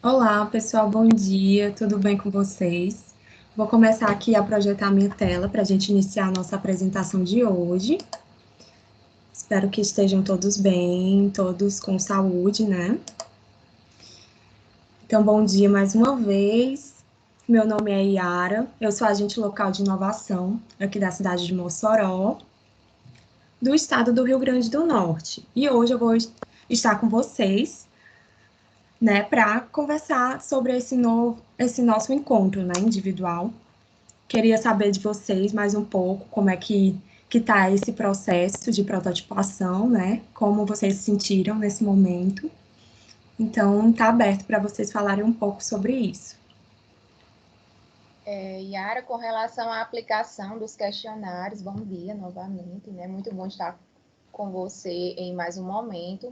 Olá, pessoal, bom dia, tudo bem com vocês? Vou começar aqui a projetar minha tela para a gente iniciar a nossa apresentação de hoje. Espero que estejam todos bem, todos com saúde, né? Então, bom dia mais uma vez. Meu nome é Yara, eu sou agente local de inovação aqui da cidade de Mossoró, do estado do Rio Grande do Norte. E hoje eu vou estar com vocês, né, para conversar sobre esse nosso encontro, né, individual. Queria saber de vocês mais um pouco como é que está esse processo de prototipação, né? Como vocês se sentiram nesse momento. Então, está aberto para vocês falarem um pouco sobre isso. Yara, com relação à aplicação dos questionários, bom dia novamente, né? Muito bom estar com você em mais um momento.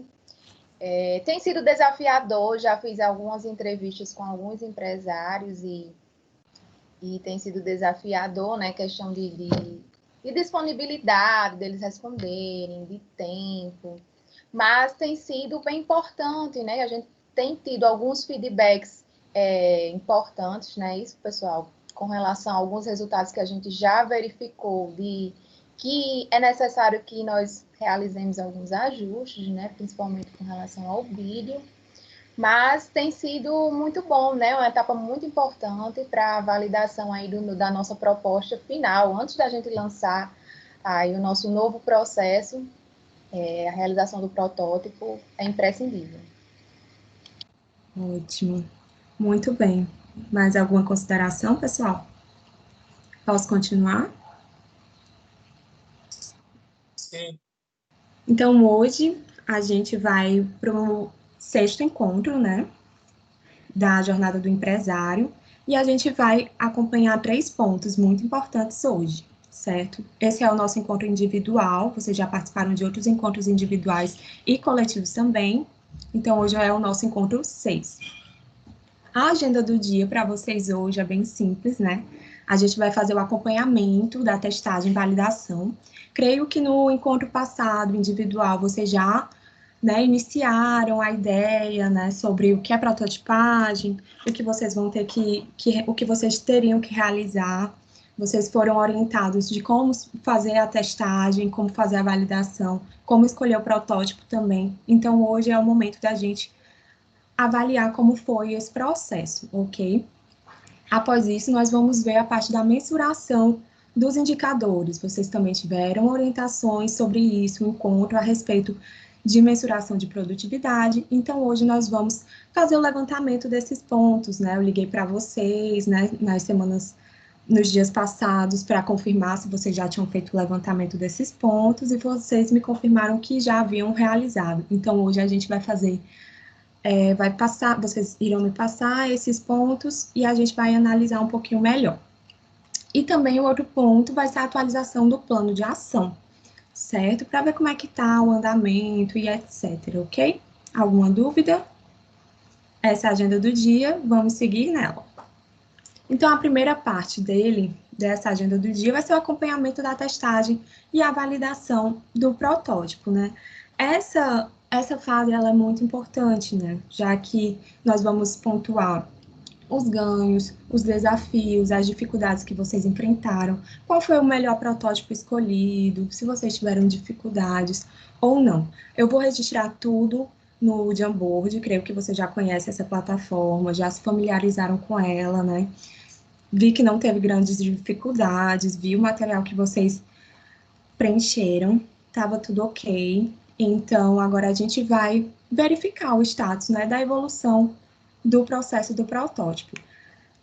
Tem sido desafiador, já fiz algumas entrevistas com alguns empresários e tem sido desafiador, né? Questão de disponibilidade deles responderem, de tempo, mas tem sido bem importante, né? A gente tem tido alguns feedbacks importantes, né? Isso, pessoal, com relação a alguns resultados que a gente já verificou de que é necessário que nós realizemos alguns ajustes, né? Principalmente com relação ao vídeo, mas tem sido muito bom, né? Uma etapa muito importante para a validação aí da nossa proposta final, antes da gente lançar aí o nosso novo processo, a realização do protótipo é imprescindível. Ótimo. Muito bem. Mais alguma consideração, pessoal? Posso continuar? Sim. Então, hoje a gente vai para o sexto encontro, né? Da jornada do empresário. E a gente vai acompanhar 3 pontos muito importantes hoje, certo? Esse é o nosso encontro individual, vocês já participaram de outros encontros individuais e coletivos também. Então, hoje é o nosso encontro 6. A agenda do dia para vocês hoje é bem simples, né? A gente vai fazer o acompanhamento da testagem e validação. Creio que no encontro passado, individual, vocês já, né, iniciaram a ideia, né, sobre o que é prototipagem, o que vocês vão ter o que vocês teriam que realizar. Vocês foram orientados de como fazer a testagem, como fazer a validação, como escolher o protótipo também. Então, hoje é o momento da gente avaliar como foi esse processo, ok? Após isso, nós vamos ver a parte da mensuração dos indicadores. Vocês também tiveram orientações sobre isso, um encontro a respeito de mensuração de produtividade. Então, hoje nós vamos fazer o levantamento desses pontos, né? Eu liguei para vocês, né, nos dias passados, para confirmar se vocês já tinham feito o levantamento desses pontos e vocês me confirmaram que já haviam realizado. Então, hoje a gente vai fazer vocês irão me passar esses pontos e a gente vai analisar um pouquinho melhor. E também o outro ponto vai ser a atualização do plano de ação, certo? Para ver como é que está o andamento e etc, ok? Alguma dúvida? Essa é a agenda do dia, vamos seguir nela. Então, a primeira parte dessa agenda do dia, vai ser o acompanhamento da testagem e a validação do protótipo, né? Essa fase, ela é muito importante, né? Já que nós vamos pontuar os ganhos, os desafios, as dificuldades que vocês enfrentaram, qual foi o melhor protótipo escolhido, se vocês tiveram dificuldades ou não. Eu vou registrar tudo no Jamboard, creio que você já conhece essa plataforma, já se familiarizaram com ela, né? Vi que não teve grandes dificuldades, vi o material que vocês preencheram, estava tudo ok. Então, agora a gente vai verificar o status, né, da evolução do processo do protótipo.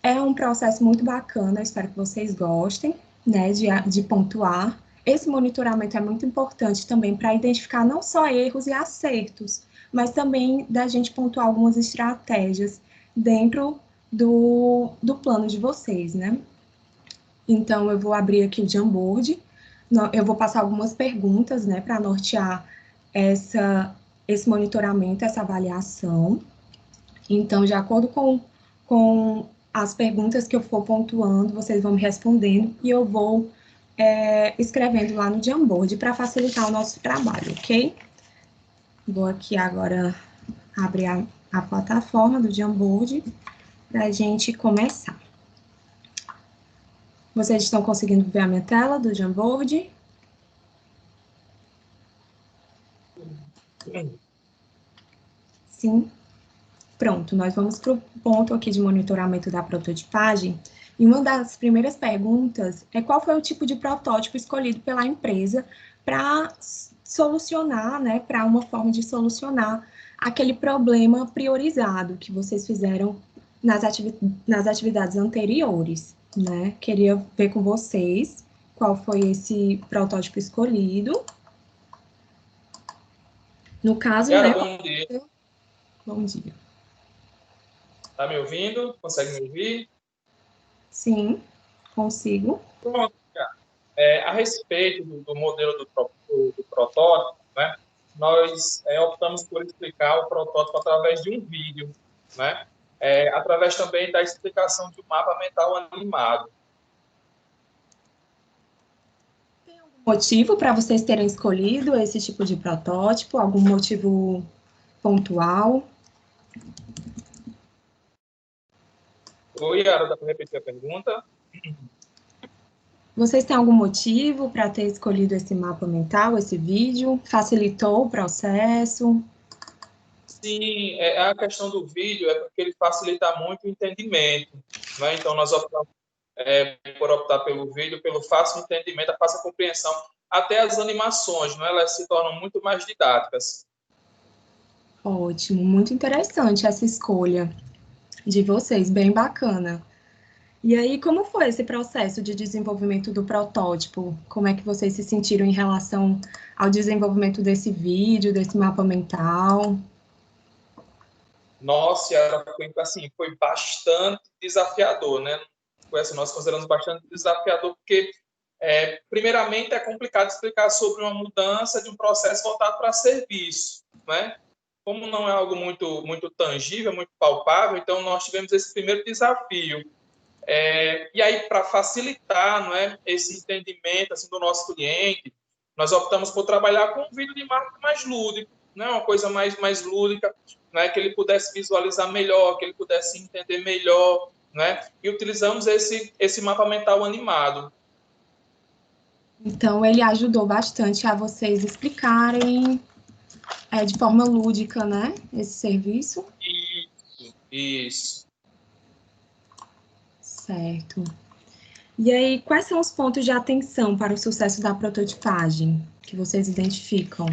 É um processo muito bacana, espero que vocês gostem, né, de pontuar. Esse monitoramento é muito importante também para identificar não só erros e acertos, mas também da gente pontuar algumas estratégias dentro do plano de vocês, né? Então, eu vou abrir aqui o Jamboard, eu vou passar algumas perguntas, né, para nortear esse monitoramento, essa avaliação. Então, de acordo com as perguntas que eu for pontuando, vocês vão me respondendo e eu vou escrevendo lá no Jamboard para facilitar o nosso trabalho, ok? Vou aqui agora abrir a plataforma do Jamboard para a gente começar. Vocês estão conseguindo ver a minha tela do Jamboard? Sim. Pronto, nós vamos para o ponto aqui de monitoramento da prototipagem. E uma das primeiras perguntas é qual foi o tipo de protótipo escolhido pela empresa para solucionar, né, para uma forma de solucionar aquele problema priorizado que vocês fizeram nas atividades anteriores, né? Queria ver com vocês qual foi esse protótipo escolhido. No caso, Yara, né? bom dia. Bom dia. Tá me ouvindo? Consegue me ouvir? Sim, consigo. Pronto, cara. A respeito do modelo do protótipo, né, nós optamos por explicar o protótipo através de um vídeo, né, através também da explicação de um mapa mental animado. Tem algum motivo para vocês terem escolhido esse tipo de protótipo? Algum motivo pontual? Oi, Yara, dá para repetir a pergunta? Vocês têm algum motivo para ter escolhido esse mapa mental, esse vídeo? Facilitou o processo? Sim, a questão do vídeo é porque ele facilita muito o entendimento, né? Então, nós optamos por optar pelo vídeo, pelo fácil entendimento, a fácil compreensão. Até as animações, né? Elas se tornam muito mais didáticas. Ótimo, muito interessante essa escolha de vocês, bem bacana. E aí, como foi esse processo de desenvolvimento do protótipo? Como é que vocês se sentiram em relação ao desenvolvimento desse vídeo, desse mapa mental? Nossa, assim, foi bastante desafiador, né? Foi assim, nós consideramos bastante desafiador, porque, primeiramente, é complicado explicar sobre uma mudança de um processo voltado para serviço, né? Como não é algo muito tangível, muito palpável, então nós tivemos esse primeiro desafio. E aí, para facilitar, não é, esse entendimento assim, do nosso cliente, nós optamos por trabalhar com um vídeo de marketing mais lúdico, né, uma coisa mais lúdica, né, que ele pudesse visualizar melhor, que ele pudesse entender melhor, né, e utilizamos esse mapa mental animado. Então, ele ajudou bastante a vocês explicarem de forma lúdica, né, esse serviço. Isso. Certo. E aí, quais são os pontos de atenção para o sucesso da prototipagem que vocês identificam?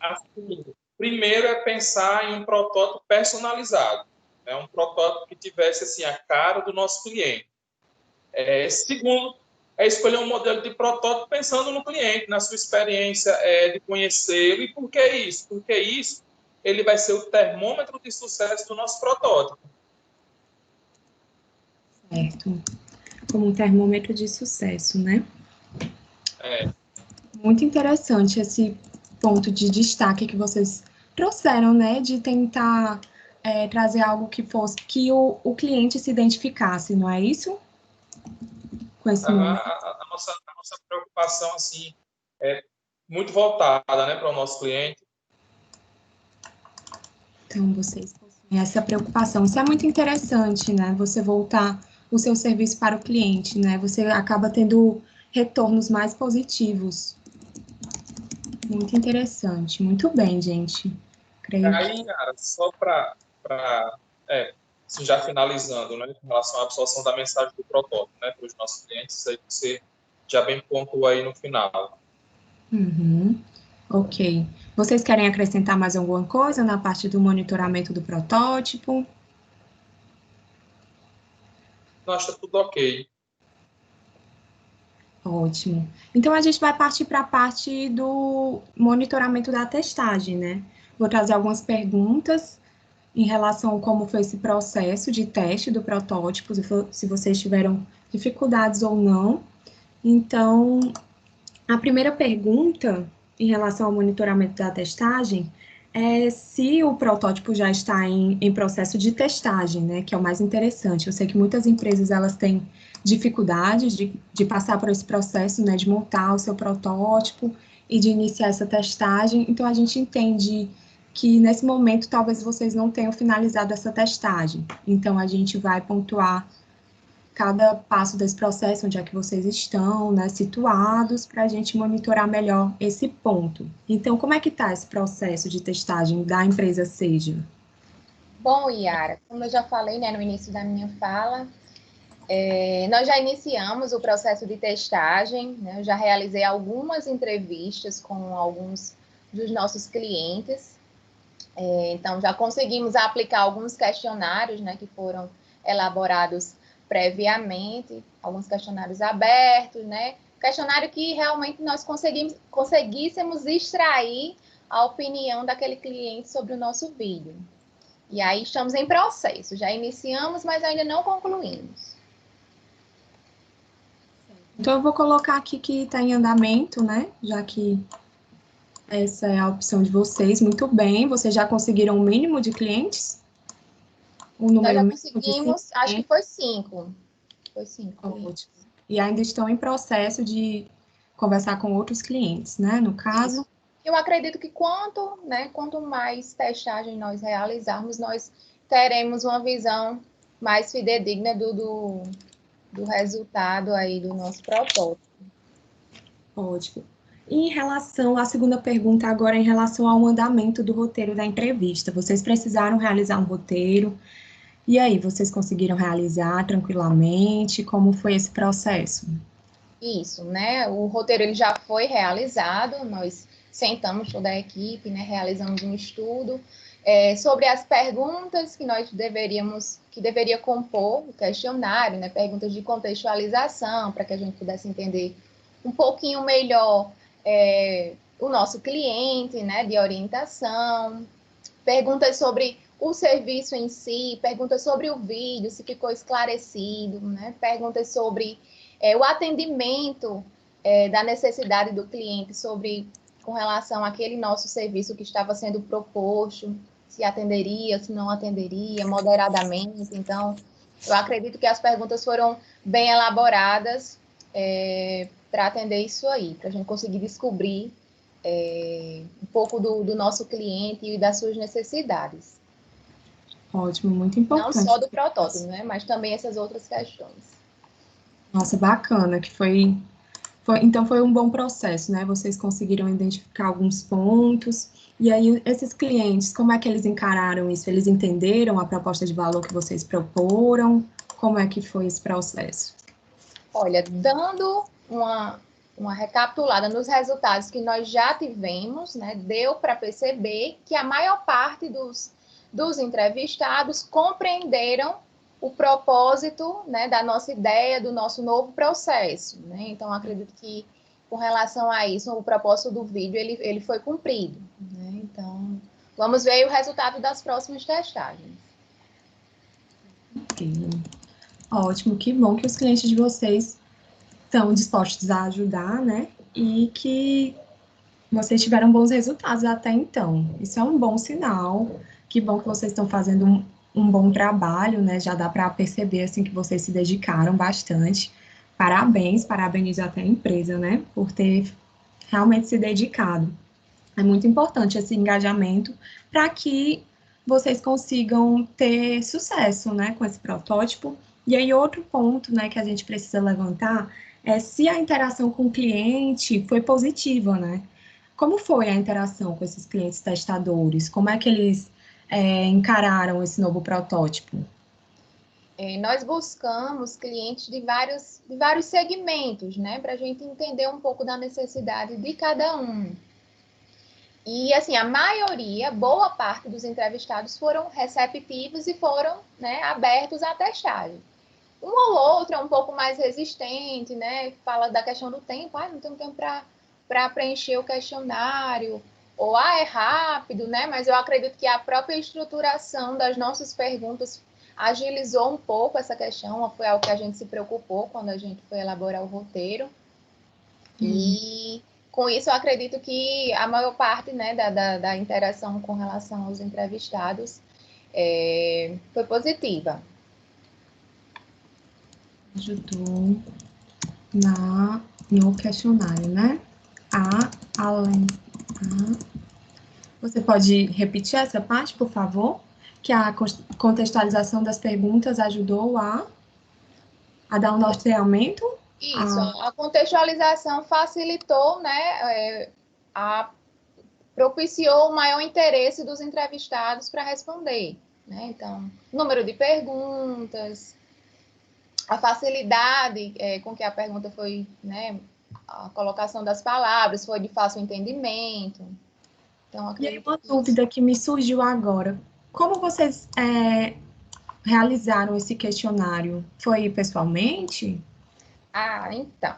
Assim, primeiro é pensar em um protótipo personalizado, né, um protótipo que tivesse assim, a cara do nosso cliente. Segundo, é escolher um modelo de protótipo pensando no cliente, na sua experiência de conhecê-lo. E por que isso? Porque isso ele vai ser o termômetro de sucesso do nosso protótipo. Certo. Como um termômetro de sucesso, né? É. Muito interessante esse ponto de destaque que vocês trouxeram, né? De tentar trazer algo que fosse que o cliente se identificasse, não é isso? Com esse momento. A nossa preocupação assim é muito voltada, né, para o nosso cliente. Então, vocês possuem essa preocupação. Isso é muito interessante, né? Você voltar o seu serviço para o cliente, né? Você acaba tendo retornos mais positivos. Muito interessante. Muito bem, gente. Creio Aí, cara, só para assim, já finalizando, né, em relação à absorção da mensagem do protótipo, né, para os nossos clientes, isso aí você já bem pontuou aí no final. Uhum. Ok. Vocês querem acrescentar mais alguma coisa na parte do monitoramento do protótipo? Nós está tudo ok. Ótimo. Então, a gente vai partir para a parte do monitoramento da testagem, né? Vou trazer algumas perguntas em relação a como foi esse processo de teste do protótipo, se vocês tiveram dificuldades ou não. Então, a primeira pergunta em relação ao monitoramento da testagem é se o protótipo já está em processo de testagem, né, que é o mais interessante. Eu sei que muitas empresas elas têm dificuldades de passar por esse processo, né, de montar o seu protótipo e de iniciar essa testagem. Então, a gente entende que nesse momento talvez vocês não tenham finalizado essa testagem. Então, a gente vai pontuar cada passo desse processo, onde é que vocês estão, né, situados, para a gente monitorar melhor esse ponto. Então, como é que está esse processo de testagem da empresa Seja? Bom, Yara, como eu já falei, né, no início da minha fala, nós já iniciamos o processo de testagem, né, eu já realizei algumas entrevistas com alguns dos nossos clientes, então já conseguimos aplicar alguns questionários, né, que foram elaborados previamente, alguns questionários abertos, né, questionário que realmente nós conseguíssemos extrair a opinião daquele cliente sobre o nosso vídeo. E aí estamos em processo, já iniciamos, mas ainda não concluímos. Então, eu vou colocar aqui que está em andamento, né? Já que essa é a opção de vocês. Muito bem. Vocês já conseguiram o mínimo de clientes? O Nós já número conseguimos, acho que foi 5. Foi 5. Ótimo. E ainda estão em processo de conversar com outros clientes, né? No caso. Isso. Eu acredito que quanto mais testagem nós realizarmos, nós teremos uma visão mais fidedigna do resultado aí do nosso protótipo. Ótimo. E em relação à segunda pergunta, agora em relação ao andamento do roteiro da entrevista, vocês precisaram realizar um roteiro, e aí, vocês conseguiram realizar tranquilamente? Como foi esse processo? Isso, né? O roteiro ele já foi realizado, nós sentamos toda a equipe, né? Realizamos um estudo sobre as perguntas que deveria compor o questionário, né? Perguntas de contextualização, para que a gente pudesse entender um pouquinho melhor o nosso cliente, né? De orientação, perguntas sobre o serviço em si, perguntas sobre o vídeo, se ficou esclarecido, né? Perguntas sobre o atendimento da necessidade do cliente com relação àquele nosso serviço que estava sendo proposto, se atenderia, se não atenderia, moderadamente. Então, eu acredito que as perguntas foram bem elaboradas para atender isso aí, para a gente conseguir descobrir um pouco do nosso cliente e das suas necessidades. Ótimo, muito importante. Não só do protótipo, né, mas também essas outras questões. Nossa, bacana, então foi um bom processo, né? Vocês conseguiram identificar alguns pontos, e aí esses clientes, como é que eles encararam isso? Eles entenderam a proposta de valor que vocês proporam? Como é que foi esse processo? Olha, dando uma recapitulada nos resultados que nós já tivemos, né, deu para perceber que a maior parte dos entrevistados compreenderam o propósito, né, da nossa ideia, do nosso novo processo, né? Então, acredito que, com relação a isso, o propósito do vídeo, ele foi cumprido, né? Então, vamos ver aí o resultado das próximas testagens. Ótimo, que bom que os clientes de vocês estão dispostos a ajudar, né? E que vocês tiveram bons resultados até então. Isso é um bom sinal. Que bom que vocês estão fazendo um bom trabalho, né? Já dá para perceber assim que vocês se dedicaram bastante. Parabéns, parabenizo até a empresa, né? Por ter realmente se dedicado. É muito importante esse engajamento para que vocês consigam ter sucesso, né, com esse protótipo. E aí, outro ponto, né, que a gente precisa levantar é se a interação com o cliente foi positiva, né? Como foi a interação com esses clientes testadores? Como é que eles encararam esse novo protótipo? Nós buscamos clientes de vários segmentos, né, para a gente entender um pouco da necessidade de cada um. E, assim, a maioria, boa parte dos entrevistados foram receptivos e foram, né, abertos à testagem. Um ou outro é um pouco mais resistente, né, fala da questão do tempo, não tenho tempo para preencher o questionário, ou, é rápido, né, mas eu acredito que a própria estruturação das nossas perguntas agilizou um pouco essa questão, foi algo que a gente se preocupou quando a gente foi elaborar o roteiro. E com isso eu acredito que a maior parte, né, da interação com relação aos entrevistados foi positiva. Ajudou no questionário, né? Você pode repetir essa parte, por favor? Que a contextualização das perguntas ajudou a dar um norteamento? Isso, a contextualização facilitou, né, propiciou o maior interesse dos entrevistados para responder, né? Então, número de perguntas, a facilidade com que a pergunta foi, né, a colocação das palavras foi de fácil entendimento. Então, e aí, uma dúvida que me surgiu agora. Como vocês realizaram esse questionário? Foi pessoalmente? Então,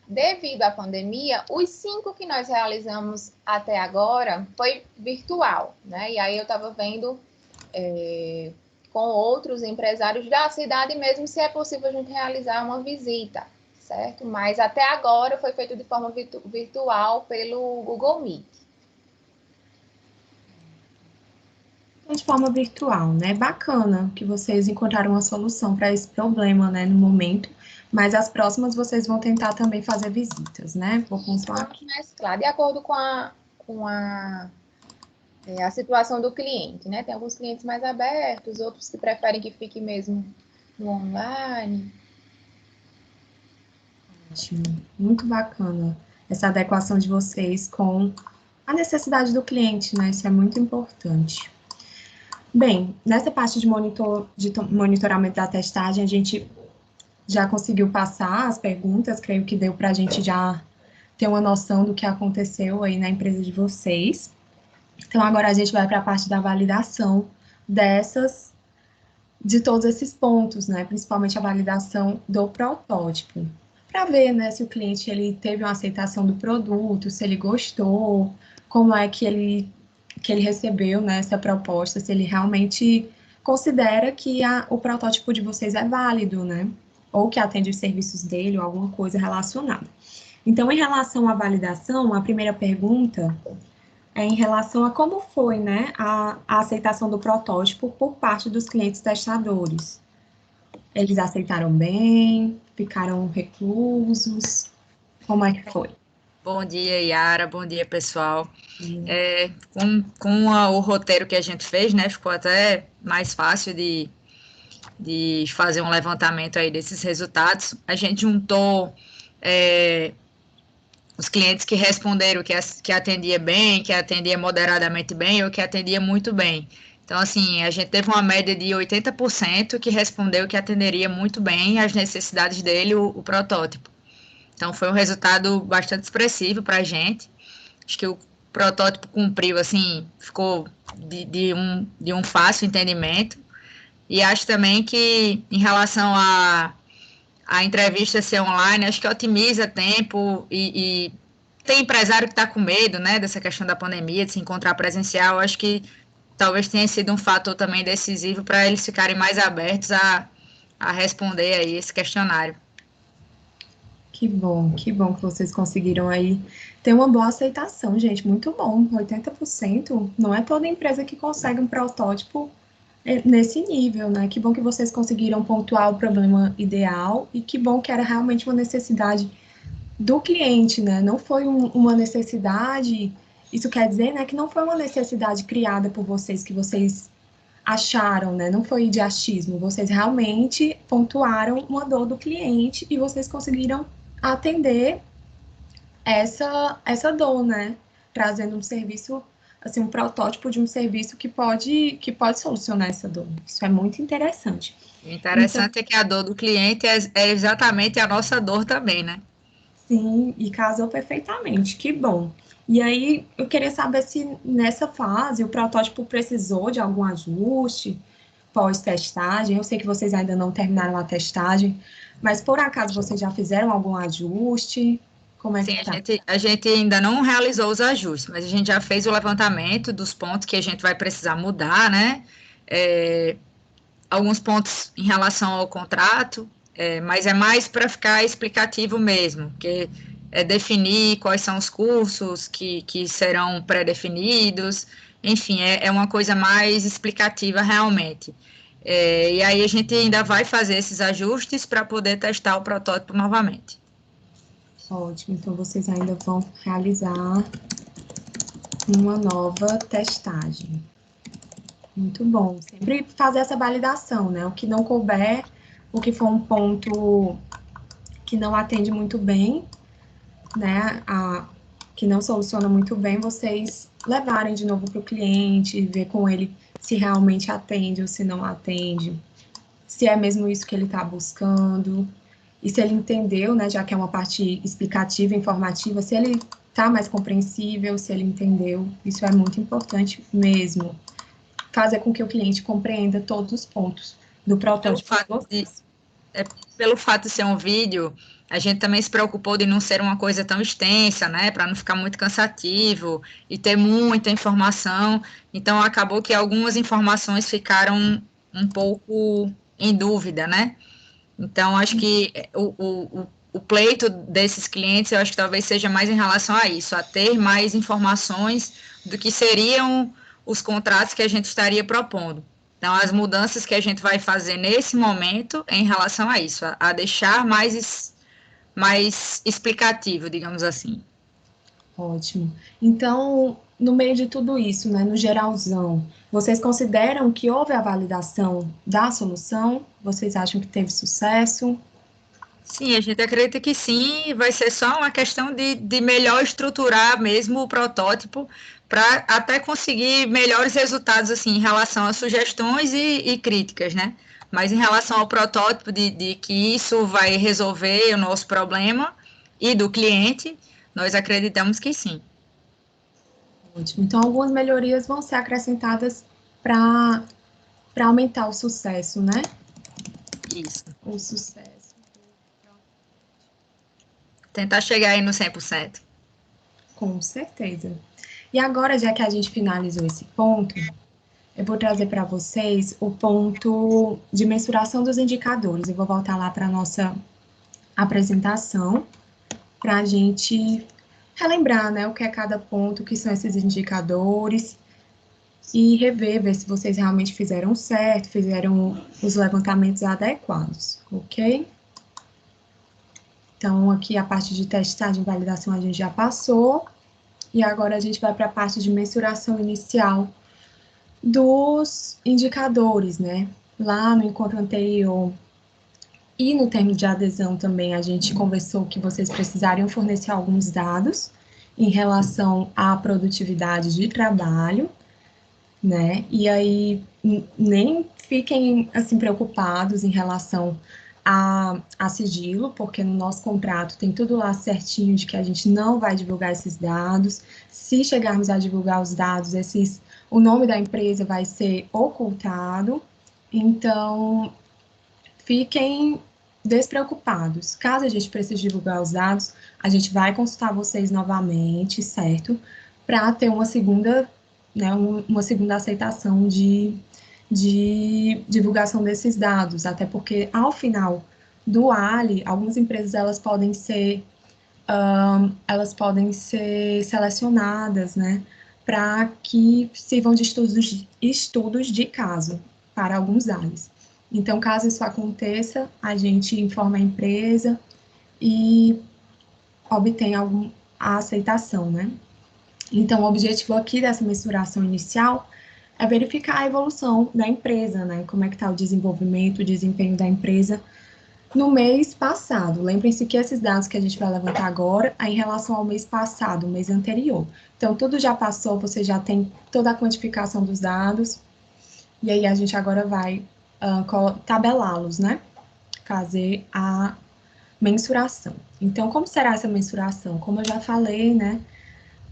devido à pandemia, os 5 que nós realizamos até agora foi virtual, né? E aí eu estava vendo com outros empresários da cidade mesmo se é possível a gente realizar uma visita, certo? Mas até agora foi feito de forma virtual pelo Google Meet. De forma virtual, né? Bacana que vocês encontraram uma solução para esse problema, né, no momento. Mas as próximas vocês vão tentar também fazer visitas, né? Vou pontuar aqui. Mesclar de acordo com a situação do cliente, né? Tem alguns clientes mais abertos, outros que preferem que fique mesmo no online. Ótimo, muito bacana essa adequação de vocês com a necessidade do cliente, né? Isso é muito importante. Bem, nessa parte de monitoramento da testagem, a gente já conseguiu passar as perguntas, creio que deu para a gente já ter uma noção do que aconteceu aí na empresa de vocês. Então, agora a gente vai para a parte da validação de todos esses pontos, né? Principalmente a validação do protótipo, para ver, né, se o cliente ele teve uma aceitação do produto, se ele gostou, como é que ele recebeu, né, essa proposta, se ele realmente considera que o protótipo de vocês é válido, né? Ou que atende os serviços dele, ou alguma coisa relacionada. Então, em relação à validação, a primeira pergunta é em relação a como foi, né, a aceitação do protótipo por parte dos clientes testadores. Eles aceitaram bem? Ficaram reclusos? Como é que foi? Bom dia, Yara. Bom dia, pessoal. Com o roteiro que a gente fez, né, ficou até mais fácil de fazer um levantamento aí desses resultados. A gente juntou os clientes que responderam que atendia bem, que atendia moderadamente bem ou que atendia muito bem. Então, assim, a gente teve uma média de 80% que respondeu que atenderia muito bem às necessidades dele, o protótipo. Então, foi um resultado bastante expressivo para a gente. Acho que o protótipo cumpriu, assim, ficou de um fácil entendimento. E acho também que, em relação a entrevista ser online, acho que otimiza tempo e tem empresário que está com medo, né, dessa questão da pandemia, de se encontrar presencial. Acho que talvez tenha sido um fator também decisivo para eles ficarem mais abertos a responder aí esse questionário. Que bom que vocês conseguiram aí ter uma boa aceitação, gente, muito bom, 80%, não é toda empresa que consegue um protótipo nesse nível, né? Que bom que vocês conseguiram pontuar o problema ideal e que bom que era realmente uma necessidade do cliente, né? Não foi uma necessidade, isso quer dizer, né, que não foi uma necessidade criada por vocês, que vocês acharam, né? Não foi de achismo, vocês realmente pontuaram uma dor do cliente e vocês conseguiram atender essa dor, né? Trazendo um serviço, assim, um protótipo de um serviço que pode solucionar essa dor. Isso é muito interessante. O interessante é que a dor do cliente é exatamente a nossa dor também, né? Sim, e casou perfeitamente, que bom. E aí, eu queria saber se nessa fase o protótipo precisou de algum ajuste pós-testagem. Eu sei que vocês ainda não terminaram a testagem, mas por acaso vocês já fizeram algum ajuste? Como é Sim, que tá? a gente ainda não realizou os ajustes, mas a gente já fez o levantamento dos pontos que a gente vai precisar mudar, né? Alguns pontos em relação ao contrato, mas é mais para ficar explicativo mesmo, porque é definir quais são os cursos que serão pré-definidos, enfim, é uma coisa mais explicativa realmente. E aí a gente ainda vai fazer esses ajustes para poder testar o protótipo novamente. Ótimo, então vocês ainda vão realizar uma nova testagem. Muito bom. Sempre fazer essa validação, né? O que não couber, o que for um ponto que não atende muito bem, né? Que não soluciona muito bem, vocês levarem de novo para o cliente, ver com ele se realmente atende ou se não atende, se é mesmo isso que ele está buscando, e se ele entendeu, né? Já que é uma parte explicativa, informativa, se ele está mais compreensível, se ele entendeu. Isso é muito importante mesmo. Fazer com que o cliente compreenda todos os pontos do protótipo. Pelo fato de ser um vídeo, a gente também se preocupou de não ser uma coisa tão extensa, né, para não ficar muito cansativo e ter muita informação. Então, acabou que algumas informações ficaram um pouco em dúvida, né? Então, acho que o pleito desses clientes, eu acho que talvez seja mais em relação a isso, a ter mais informações do que seriam os contratos que a gente estaria propondo. Então, as mudanças que a gente vai fazer nesse momento em relação a isso, a deixar mais explicativo, digamos assim. Ótimo. Então, no meio de tudo isso, né, no geralzão, vocês consideram que houve a validação da solução? Vocês acham que teve sucesso? Sim, a gente acredita que sim, vai ser só uma questão de melhor estruturar mesmo o protótipo para até conseguir melhores resultados assim, em relação a sugestões e críticas, né? Mas em relação ao protótipo de que isso vai resolver o nosso problema e do cliente, nós acreditamos que sim. Ótimo. Então, algumas melhorias vão ser acrescentadas para aumentar o sucesso, né? Isso. O sucesso. Tentar chegar aí no 100%. Com certeza. E agora, já que a gente finalizou esse ponto, eu vou trazer para vocês o ponto de mensuração dos indicadores. Eu vou voltar lá para a nossa apresentação, para a gente relembrar, né, o que é cada ponto, o que são esses indicadores, e rever, ver se vocês realmente fizeram certo, fizeram os levantamentos adequados, ok? Então, aqui a parte de testagem e validação a gente já passou, e agora a gente vai para a parte de mensuração inicial dos indicadores, né? Lá no encontro anterior e no termo de adesão também a gente conversou que vocês precisariam fornecer alguns dados em relação à produtividade de trabalho, né? E aí nem fiquem assim preocupados em relação a sigilo, porque no nosso contrato tem tudo lá certinho de que a gente não vai divulgar esses dados. Se chegarmos a divulgar os dados, o nome da empresa vai ser ocultado. Então, fiquem despreocupados. Caso a gente precise divulgar os dados, a gente vai consultar vocês novamente, certo? Para ter uma segunda, né, uma segunda aceitação de divulgação desses dados, até porque ao final do ALI, algumas empresas elas podem ser selecionadas, né, para que sirvam de estudos de caso para alguns ALIs. Então, caso isso aconteça, a gente informa a empresa e obtém a aceitação, né? Então, o objetivo aqui dessa mensuração inicial é verificar a evolução da empresa, né? Como é que está o desenvolvimento, o desempenho da empresa no mês passado. Lembrem-se que esses dados que a gente vai levantar agora é em relação ao mês passado, o mês anterior. Então, tudo já passou, você já tem toda a quantificação dos dados, e aí a gente agora vai tabelá-los, né? Fazer a mensuração. Então, como será essa mensuração? Como eu já falei, né?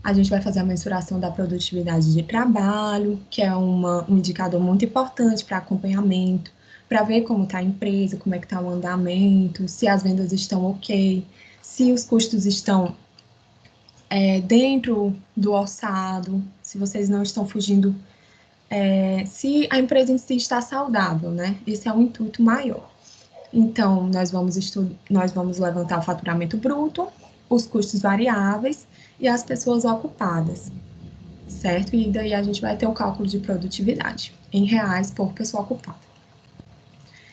A gente vai fazer a mensuração da produtividade de trabalho, que é um indicador muito importante para acompanhamento, para ver como está a empresa, como é que está o andamento, se as vendas estão ok, se os custos estão dentro do orçado, se vocês não estão fugindo, se a empresa em si está saudável, né? Esse é um intuito maior. Então, nós vamos levantar o faturamento bruto, os custos variáveis e as pessoas ocupadas, certo? E daí a gente vai ter o cálculo de produtividade em reais por pessoa ocupada.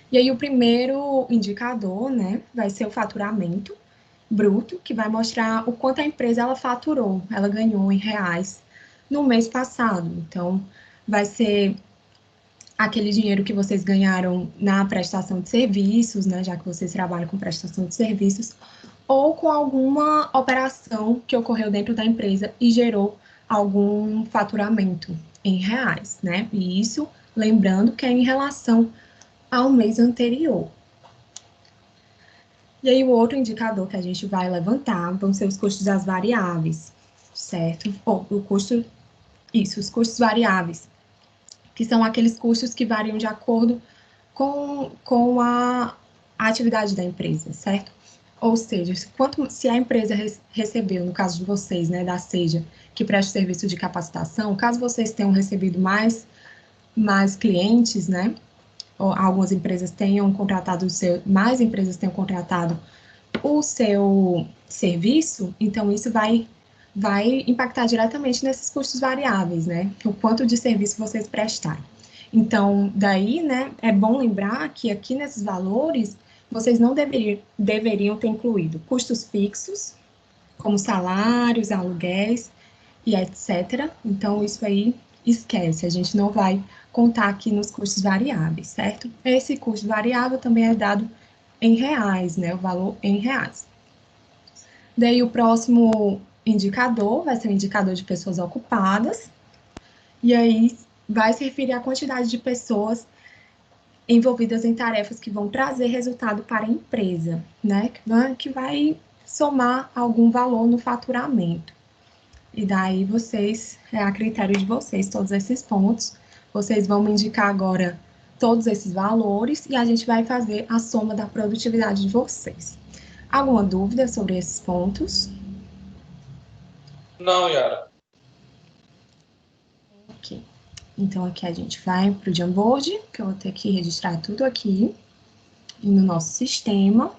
E aí o primeiro indicador, né, vai ser o faturamento bruto, que vai mostrar o quanto a empresa ela faturou, ela ganhou em reais no mês passado. Então, vai ser aquele dinheiro que vocês ganharam na prestação de serviços, né, já que vocês trabalham com prestação de serviços, ou com alguma operação que ocorreu dentro da empresa e gerou algum faturamento em reais, né? E isso, lembrando que é em relação ao mês anterior. E aí, o outro indicador que a gente vai levantar vão ser os custos das variáveis, certo? Ou o custo, isso, os custos variáveis, que são aqueles custos que variam de acordo com a atividade da empresa, certo? Ou seja, se a empresa recebeu, no caso de vocês, né, da Seja, que presta serviço de capacitação, caso vocês tenham recebido mais clientes, né, ou algumas empresas tenham contratado mais empresas tenham contratado o seu serviço, então isso vai impactar diretamente nesses custos variáveis, né, o quanto de serviço vocês prestarem. Então, daí, né, é bom lembrar que aqui nesses valores, vocês não deveriam ter incluído custos fixos, como salários, aluguéis e etc. Então, isso aí esquece, a gente não vai contar aqui nos custos variáveis, certo? Esse custo variável também é dado em reais, né, o valor em reais. Daí, o próximo indicador vai ser o indicador de pessoas ocupadas, e aí vai se referir à quantidade de pessoas envolvidas em tarefas que vão trazer resultado para a empresa, né? Que vai somar algum valor no faturamento. E daí vocês, é a critério de vocês, todos esses pontos. Vocês vão me indicar agora todos esses valores e a gente vai fazer a soma da produtividade de vocês. Alguma dúvida sobre esses pontos? Não, Yara. Ok. Então, aqui a gente vai para o Jamboard, que eu vou ter que registrar tudo aqui no nosso sistema.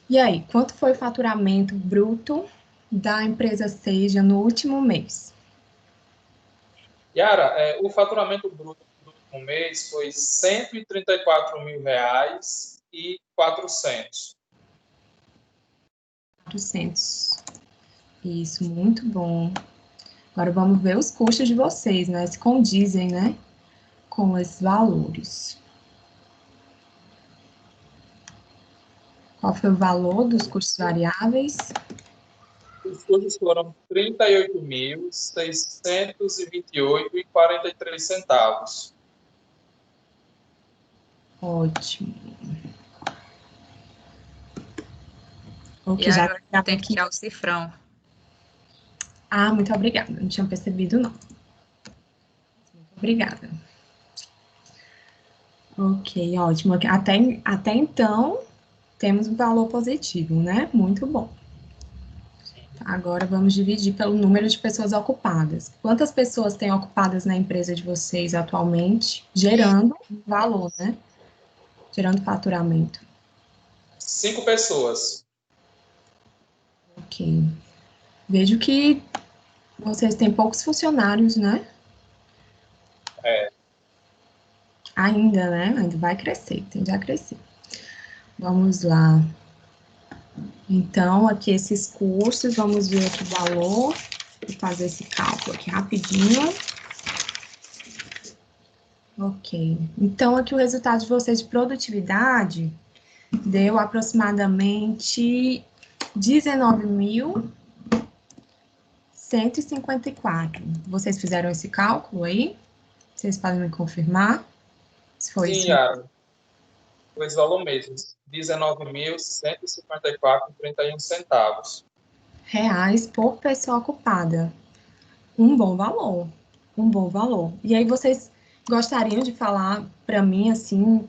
E aí, quanto foi o faturamento bruto da empresa Seja no último mês? Yara, o faturamento bruto do último mês foi R$ 134.400. 400. Isso, muito bom. Agora vamos ver os custos de vocês, né? Se condizem, né? Com esses valores. Qual foi o valor dos custos variáveis? Os custos foram R$ 38.628,43. Ótimo. E agora tem que tirar o cifrão. Ah, muito obrigada. Não tinha percebido, não. Muito obrigada. Ok, ótimo. Até então, temos um valor positivo, né? Muito bom. Agora vamos dividir pelo número de pessoas ocupadas. Quantas pessoas têm ocupadas na empresa de vocês atualmente, gerando valor, né? Gerando faturamento. 5 pessoas. Ok. Vejo que vocês têm poucos funcionários, né? Ainda, né? Ainda vai crescer, tende a crescer. Vamos lá. Então, aqui esses custos, vamos ver aqui o valor. Vou fazer esse cálculo aqui rapidinho. Ok. Então, aqui o resultado de vocês de produtividade deu aproximadamente 19.154. Vocês fizeram esse cálculo aí? Vocês podem me confirmar? Se foi Sim, isso? Yara. Foi esse valor mesmo. R$ 19.154,31. Reais por pessoa ocupada. Um bom valor. Um bom valor. E aí, vocês gostariam de falar para mim, assim,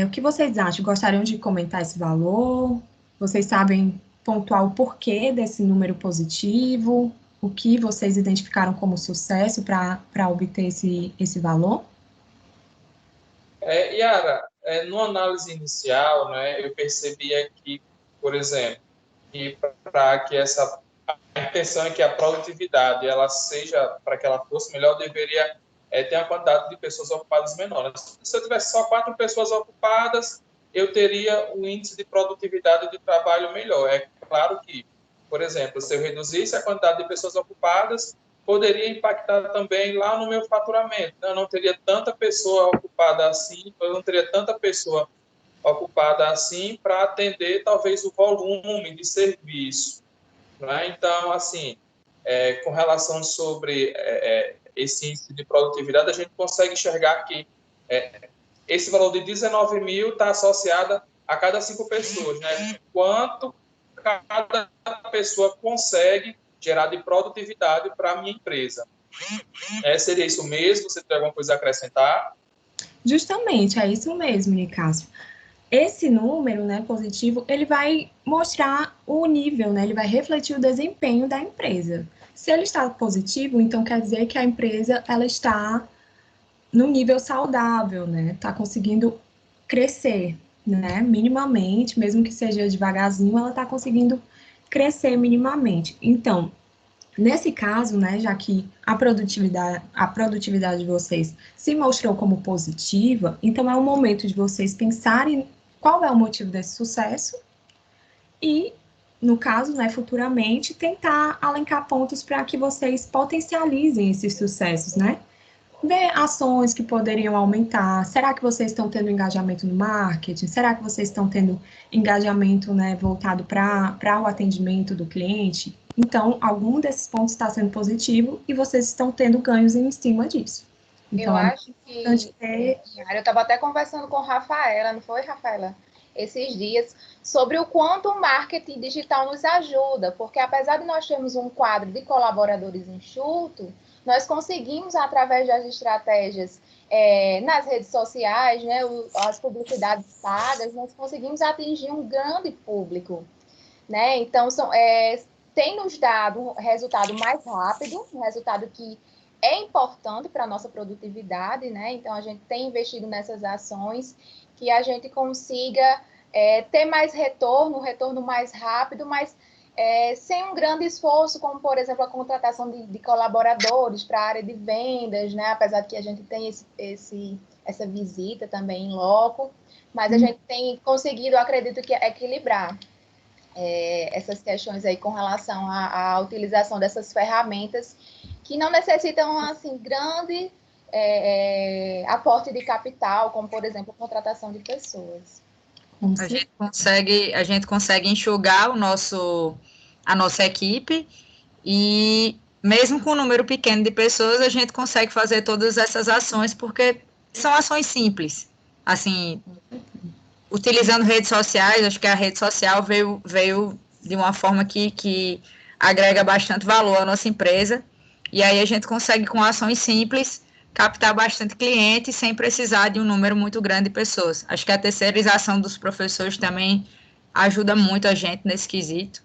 o que vocês acham? Gostariam de comentar esse valor? Vocês sabem pontuar o porquê desse número positivo? O que vocês identificaram como sucesso para obter esse valor? Yara, numa análise inicial, né, eu percebi aqui, por exemplo, que para que a intenção é que a produtividade ela seja, para que ela fosse melhor, deveria ter uma quantidade de pessoas ocupadas menor. Se eu tivesse só 4 pessoas ocupadas, eu teria um índice de produtividade de trabalho melhor. É claro que Por exemplo, se eu reduzisse a quantidade de pessoas ocupadas, poderia impactar também lá no meu faturamento. Eu não teria tanta pessoa ocupada assim, eu não teria tanta pessoa ocupada assim para atender talvez o volume de serviço. Né? Então, assim, com relação sobre esse índice de produtividade, a gente consegue enxergar que esse valor de 19 mil está associado a cada 5 pessoas, né? Quanto cada pessoa consegue gerar de produtividade para a minha empresa. Seria isso mesmo? Você tem alguma coisa a acrescentar? Justamente, é isso mesmo, Nicásio. Esse número, né, positivo, ele vai mostrar o nível, né, ele vai refletir o desempenho da empresa. Se ele está positivo, então quer dizer que a empresa, ela está no nível saudável, né, está conseguindo crescer, né, minimamente, mesmo que seja devagarzinho, ela está conseguindo crescer minimamente. Então, nesse caso, né, já que a produtividade de vocês se mostrou como positiva, então é o momento de vocês pensarem qual é o motivo desse sucesso e, no caso, né, futuramente, tentar alencar pontos para que vocês potencializem esses sucessos, né? Ver ações que poderiam aumentar. Será que vocês estão tendo engajamento no marketing? Será que vocês estão tendo engajamento, né, voltado para o atendimento do cliente? Então, algum desses pontos está sendo positivo e vocês estão tendo ganhos em cima disso. Então, eu acho que eu estava até conversando com Rafaela, não foi, Rafaela? Esses dias, sobre o quanto o marketing digital nos ajuda, porque apesar de nós termos um quadro de colaboradores enxuto, nós conseguimos, através das estratégias nas redes sociais, né, as publicidades pagas, nós conseguimos atingir um grande público, né? Então, tem nos dado um resultado mais rápido, um resultado que é importante para a nossa produtividade, né? Então, a gente tem investido nessas ações que a gente consiga ter mais retorno mais rápido, mas sem um grande esforço, como, por exemplo, a contratação de colaboradores para a área de vendas, né? Apesar de que a gente tem essa visita também em loco, mas a gente tem conseguido, acredito que, equilibrar essas questões aí com relação à utilização dessas ferramentas que não necessitam, assim, grande aporte de capital, como, por exemplo, a contratação de pessoas. A gente consegue enxugar a nossa equipe e, mesmo com um número pequeno de pessoas, a gente consegue fazer todas essas ações, porque são ações simples. Assim, utilizando redes sociais, acho que a rede social veio de uma forma que agrega bastante valor à nossa empresa, e aí a gente consegue, com ações simples, captar bastante cliente sem precisar de um número muito grande de pessoas. Acho que a terceirização dos professores também ajuda muito a gente nesse quesito.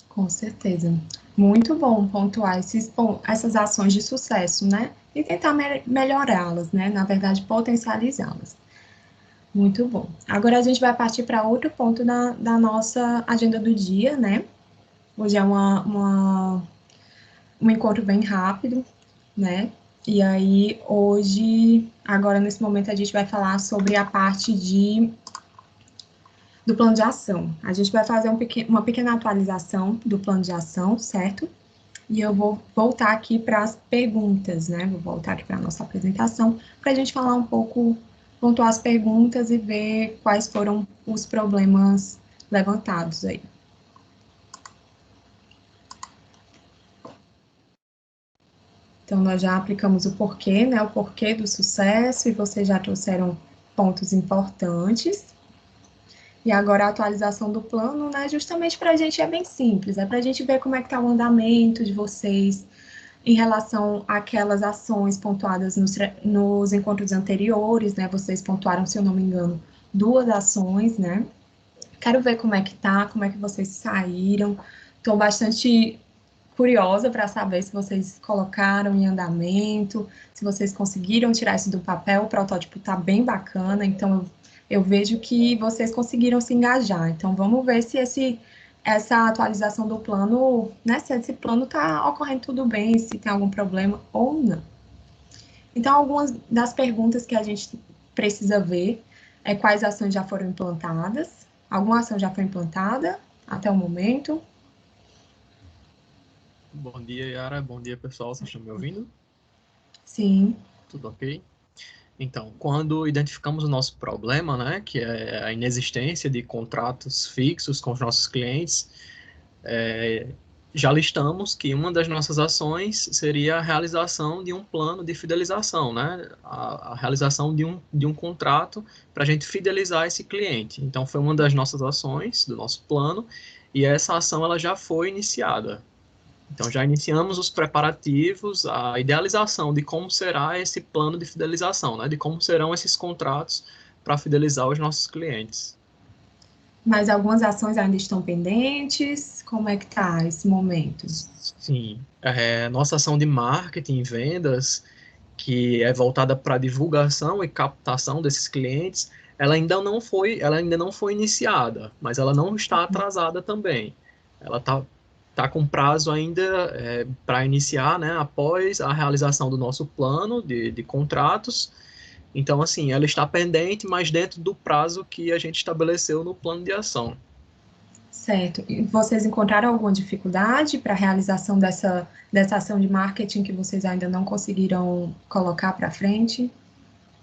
Com certeza. Muito bom pontuar essas ações de sucesso, né? E tentar melhorá-las, né? Na verdade, potencializá-las. Muito bom. Agora a gente vai partir para outro ponto da nossa agenda do dia, né? Hoje é um encontro bem rápido, né? E aí, hoje, agora nesse momento, a gente vai falar sobre a parte do plano de ação. A gente vai fazer uma pequena atualização do plano de ação, certo? E eu vou voltar aqui para as perguntas, né? Vou voltar aqui para a nossa apresentação, para a gente falar um pouco, pontuar as perguntas e ver quais foram os problemas levantados aí. Então, nós já aplicamos o porquê, né? O porquê do sucesso, e vocês já trouxeram pontos importantes. E agora a atualização do plano, né? Justamente para a gente é bem simples, é para a gente ver como é que está o andamento de vocês em relação àquelas ações pontuadas nos encontros anteriores, né? Vocês pontuaram, se eu não me engano, 2 ações, né? Quero ver como é que tá, como é que vocês saíram. Estou bastante curiosa para saber se vocês colocaram em andamento, se vocês conseguiram tirar isso do papel. O protótipo está bem bacana, então eu vejo que vocês conseguiram se engajar. Então, vamos ver se essa atualização do plano, né, se esse plano está ocorrendo tudo bem, se tem algum problema ou não. Então, algumas das perguntas que a gente precisa ver é quais ações já foram implantadas, alguma ação já foi implantada, até o momento? Bom dia, Yara. Bom dia, pessoal. Vocês estão me ouvindo? Sim. Tudo ok? Então, quando identificamos o nosso problema, né, que é a inexistência de contratos fixos com os nossos clientes, já listamos que uma das nossas ações seria a realização de um plano de fidelização, né, a realização de um contrato para a gente fidelizar esse cliente. Então, foi uma das nossas ações, do nosso plano, e essa ação ela já foi iniciada. Então, já iniciamos os preparativos, a idealização de como será esse plano de fidelização, né? De como serão esses contratos para fidelizar os nossos clientes. Mas algumas ações ainda estão pendentes? Como é que está esse momento? Sim. Nossa ação de marketing e vendas, que é voltada para divulgação e captação desses clientes, ela ainda não foi iniciada, mas ela não está atrasada também. Ela está com prazo ainda para iniciar, né, após a realização do nosso plano de contratos. Então, assim, ela está pendente, mas dentro do prazo que a gente estabeleceu no plano de ação. Certo. E vocês encontraram alguma dificuldade para a realização dessa ação de marketing que vocês ainda não conseguiram colocar para frente?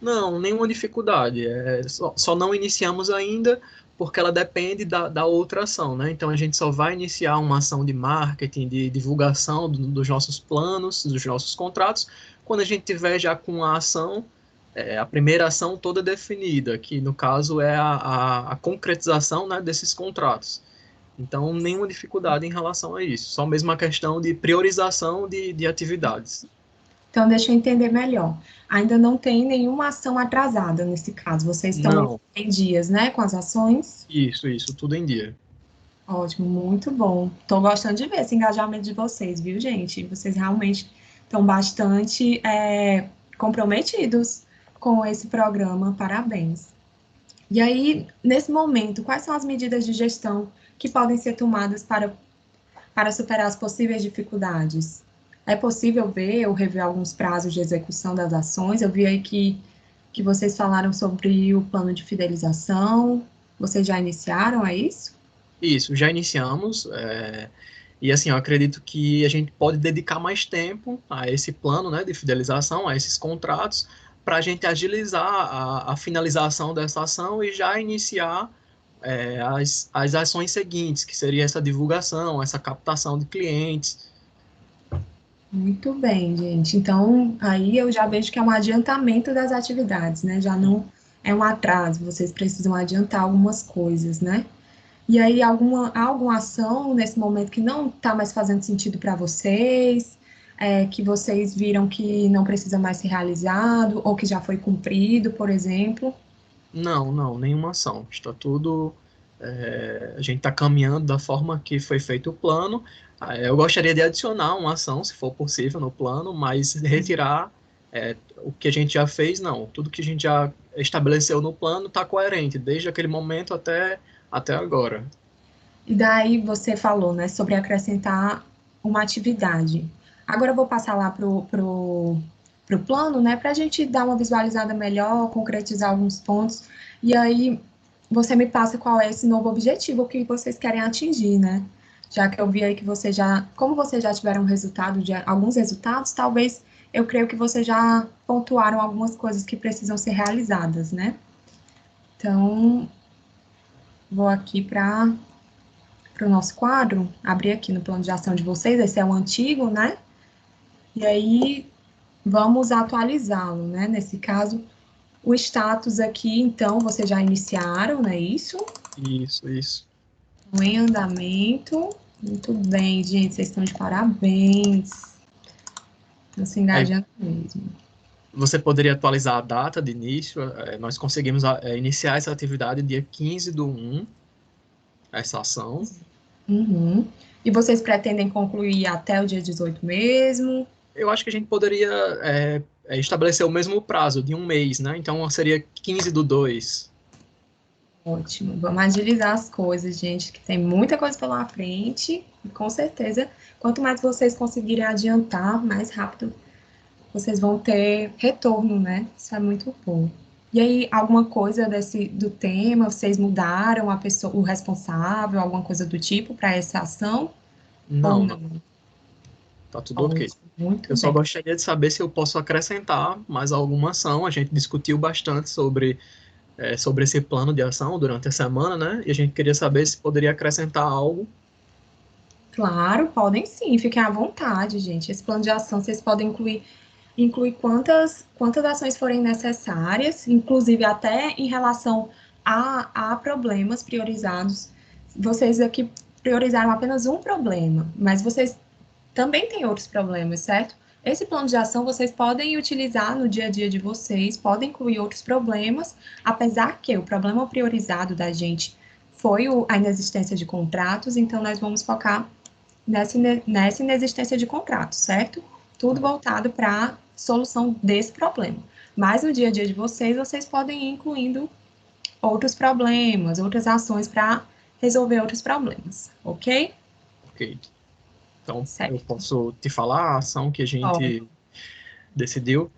Não, nenhuma dificuldade. Só não iniciamos ainda porque ela depende da outra ação, né? Então a gente só vai iniciar uma ação de marketing, de divulgação dos nossos planos, dos nossos contratos, quando a gente tiver já com a ação, a primeira ação toda definida, que no caso é a concretização, né, desses contratos. Então, nenhuma dificuldade em relação a isso, só mesmo a questão de priorização de atividades. Então, deixa eu entender melhor. Ainda não tem nenhuma ação atrasada nesse caso. Vocês estão em dias, né, com as ações? Isso, tudo em dia. Ótimo, muito bom. Estou gostando de ver esse engajamento de vocês, viu, gente? Vocês realmente estão bastante comprometidos com esse programa. Parabéns. E aí, nesse momento, quais são as medidas de gestão que podem ser tomadas para superar as possíveis dificuldades? É possível ver ou rever alguns prazos de execução das ações? Eu vi aí que vocês falaram sobre o plano de fidelização. Vocês já iniciaram, é isso? Isso, já iniciamos. E assim, eu acredito que a gente pode dedicar mais tempo a esse plano, né, de fidelização, a esses contratos, para a gente agilizar a finalização dessa ação e já iniciar as ações seguintes, que seria essa divulgação, essa captação de clientes. Muito bem, gente. Então, aí eu já vejo que é um adiantamento das atividades, né? Já não é um atraso, vocês precisam adiantar algumas coisas, né? E aí, alguma ação nesse momento que não está mais fazendo sentido para vocês, que vocês viram que não precisa mais ser realizado, ou que já foi cumprido, por exemplo? Não, nenhuma ação. Está tudo. A gente está caminhando da forma que foi feito o plano. Eu gostaria de adicionar uma ação, se for possível, no plano, mas retirar o que a gente já fez, não. Tudo que a gente já estabeleceu no plano está coerente, desde aquele momento até agora. E daí você falou, né, sobre acrescentar uma atividade. Agora eu vou passar lá pro plano, né, para a gente dar uma visualizada melhor, concretizar alguns pontos, e aí você me passa qual é esse novo objetivo que vocês querem atingir, né? Já que eu vi aí que como vocês já tiveram alguns resultados, talvez eu creio que vocês já pontuaram algumas coisas que precisam ser realizadas, né? Então, vou aqui para o nosso quadro, abrir aqui no plano de ação de vocês, esse é o antigo, né? E aí, vamos atualizá-lo, né? Nesse caso, o status aqui, então, vocês já iniciaram, não é isso? Isso. Em andamento. Muito bem, gente, vocês estão de parabéns. Estão se engajando mesmo. Você poderia atualizar a data de início? Nós conseguimos iniciar essa atividade dia 15/1, essa ação. Uhum. E vocês pretendem concluir até o dia 18 mesmo? Eu acho que a gente poderia estabelecer o mesmo prazo, de um mês, né? Então, seria 15/2. Ótimo. Vamos agilizar as coisas, gente, que tem muita coisa pela frente. E com certeza, quanto mais vocês conseguirem adiantar, mais rápido vocês vão ter retorno, né? Isso é muito bom. E aí, alguma coisa do tema, vocês mudaram a pessoa, o responsável, alguma coisa do tipo para essa ação? Não, Ou não. Tá tudo ok. Ótimo, muito Eu só bem. gostaria de saber se eu posso acrescentar mais alguma ação. A gente discutiu bastante sobre esse plano de ação durante a semana, né? E a gente queria saber se poderia acrescentar algo. Claro, podem sim, fiquem à vontade, gente. Esse plano de ação vocês podem incluir quantas ações forem necessárias, inclusive até em relação a problemas priorizados. Vocês aqui priorizaram apenas um problema, mas vocês também têm outros problemas, certo? Esse plano de ação vocês podem utilizar no dia a dia de vocês, podem incluir outros problemas, apesar que o problema priorizado da gente foi a inexistência de contratos, então nós vamos focar nessa inexistência de contratos, certo? Tudo voltado para a solução desse problema. Mas no dia a dia de vocês, vocês podem ir incluindo outros problemas, outras ações para resolver outros problemas, ok? Ok. Então, Certo. eu posso te falar a ação que a gente decidiu.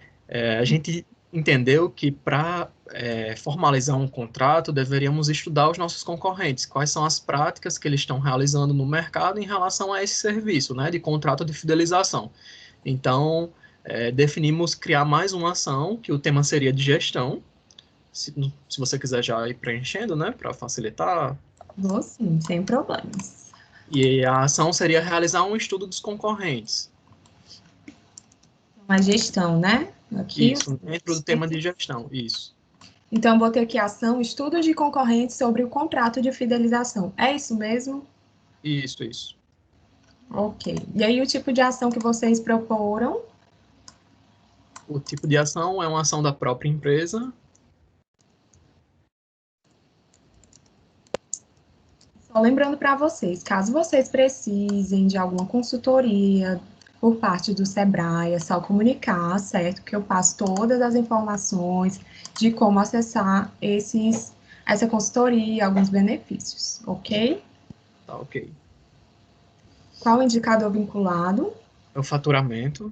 A gente entendeu que para formalizar um contrato, deveríamos estudar os nossos concorrentes, quais são as práticas que eles estão realizando no mercado em relação a esse serviço, né, de contrato de fidelização. Então, definimos criar mais uma ação, que o tema seria de gestão. Se você quiser já ir preenchendo, né, para facilitar. Vou sim, sem problemas. E a ação seria realizar um estudo dos concorrentes. Uma gestão, né? Aqui. Isso, dentro do tema de gestão, isso. Então, vou ter aqui ação, estudo de concorrentes sobre o contrato de fidelização. É isso mesmo? Isso. Ok. E aí, o tipo de ação que vocês proporam? O tipo de ação é uma ação da própria empresa. Só lembrando para vocês, caso vocês precisem de alguma consultoria por parte do Sebrae, é só comunicar, certo? Que eu passo todas as informações de como acessar essa consultoria e alguns benefícios, ok? Tá, ok. Qual o indicador vinculado? É o faturamento.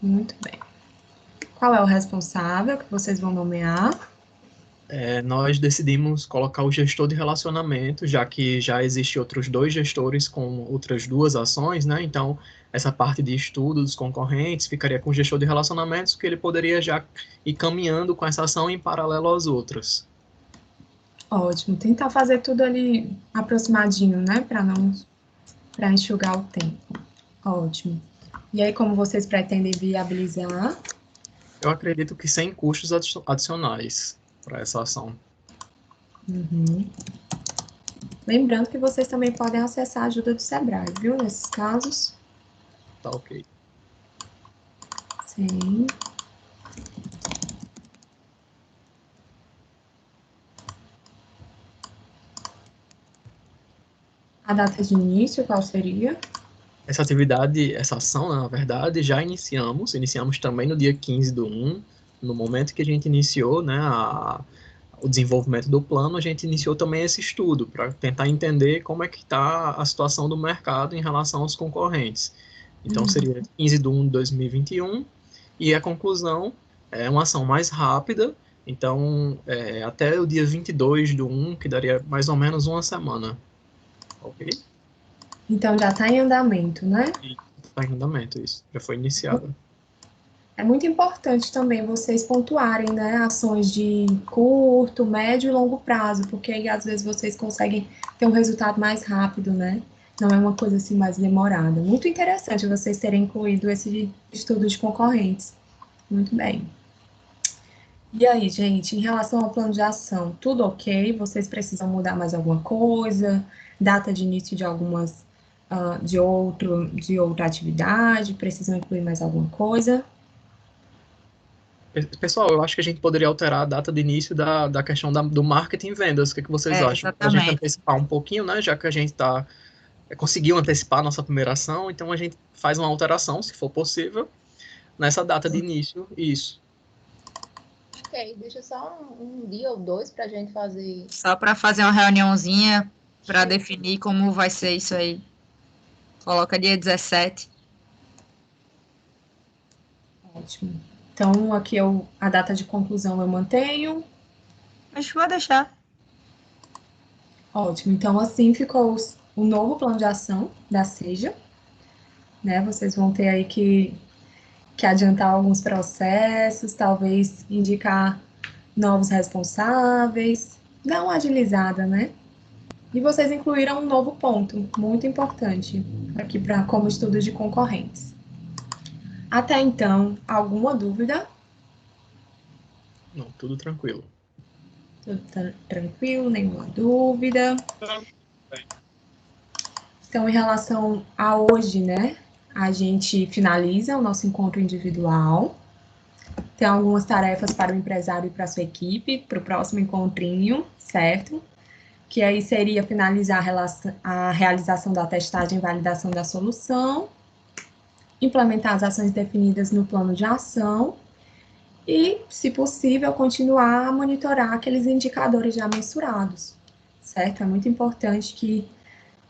Muito bem. Qual é o responsável que vocês vão nomear? Nós decidimos colocar o gestor de relacionamento, já que já existem outros 2 gestores com outras 2 ações, né? Então, essa parte de estudo dos concorrentes ficaria com o gestor de relacionamentos, que ele poderia já ir caminhando com essa ação em paralelo às outras. Ótimo. Tentar fazer tudo ali aproximadinho, né? Para enxugar o tempo. Ótimo. E aí, como vocês pretendem viabilizar? Eu acredito que sem custos adicionais para essa ação. Uhum. Lembrando que vocês também podem acessar a ajuda do Sebrae, viu? Nesses casos. Tá ok. Sim. A data de início, qual seria? Essa atividade, essa ação, na verdade, já iniciamos também no dia 15/1, no momento que a gente iniciou, né, o desenvolvimento do plano, a gente iniciou também esse estudo, para tentar entender como é que está a situação do mercado em relação aos concorrentes. Então, seria 15/1 de 2021, e a conclusão é uma ação mais rápida, então, até o dia 22/1, que daria mais ou menos uma semana. Ok? Então, já está em andamento, né? Está em andamento, isso. Já foi iniciado. É muito importante também vocês pontuarem, né, ações de curto, médio e longo prazo, porque aí às vezes vocês conseguem ter um resultado mais rápido, né? Não é uma coisa assim mais demorada. Muito interessante vocês terem incluído esse estudo de concorrentes. Muito bem. E aí, gente, em relação ao plano de ação, tudo ok? Vocês precisam mudar mais alguma coisa? Data de início de algumas de outra atividade? Precisam incluir mais alguma coisa? Pessoal, eu acho que a gente poderia alterar a data de início da questão do marketing e vendas. O que vocês acham? A gente antecipar um pouquinho, né? Já que a gente conseguiu antecipar a nossa primeira ação, então a gente faz uma alteração, se for possível, nessa data de início. Isso. Ok, deixa só um dia ou 2 para a gente fazer. Só para fazer uma reuniãozinha para definir como vai ser isso aí. Coloca dia 17. Ótimo. Então, aqui a data de conclusão eu mantenho. Acho que vou deixar. Ótimo. Então, assim ficou o novo plano de ação da SEJA. Né? Vocês vão ter aí que adiantar alguns processos, talvez indicar novos responsáveis, dar uma agilizada, né? E vocês incluíram um novo ponto, muito importante, aqui para como estudo de concorrentes. Até então, alguma dúvida? Não, tudo tranquilo. Tudo tranquilo, nenhuma dúvida. Então, em relação a hoje, né, a gente finaliza o nosso encontro individual. Tem algumas tarefas para o empresário e para a sua equipe, para o próximo encontrinho, certo? Que aí seria finalizar a realização da testagem e validação da solução, implementar as ações definidas no plano de ação e, se possível, continuar a monitorar aqueles indicadores já mensurados, certo? É muito importante que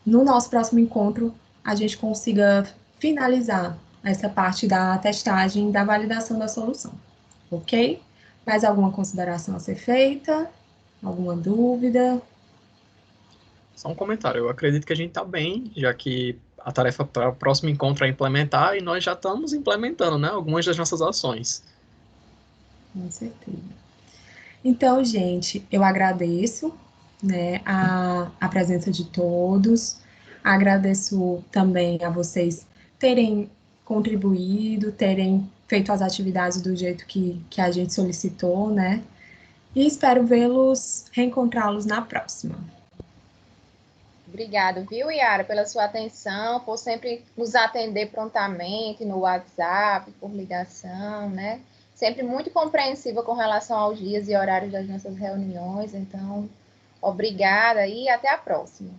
no nosso próximo encontro a gente consiga finalizar essa parte da testagem e da validação da solução, ok? Mais alguma consideração a ser feita? Alguma dúvida? Só um comentário. Eu acredito que a gente está bem, já que a tarefa para o próximo encontro é implementar e nós já estamos implementando, né, algumas das nossas ações. Com certeza. Então, gente, eu agradeço, né, a presença de todos. Agradeço também a vocês terem contribuído, terem feito as atividades do jeito que a gente solicitou, né? E espero vê-los, reencontrá-los na próxima. Obrigada, viu, Yara, pela sua atenção, por sempre nos atender prontamente no WhatsApp, por ligação, né? Sempre muito compreensiva com relação aos dias e horários das nossas reuniões. Então, obrigada e até a próxima.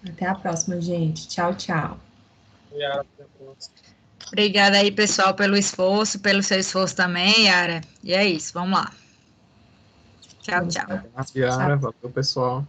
Até a próxima, gente. Tchau, tchau. Obrigada aí, pessoal, pelo esforço, pelo seu esforço também, Yara. E é isso, vamos lá. Tchau, tchau. Yara, valeu, pessoal.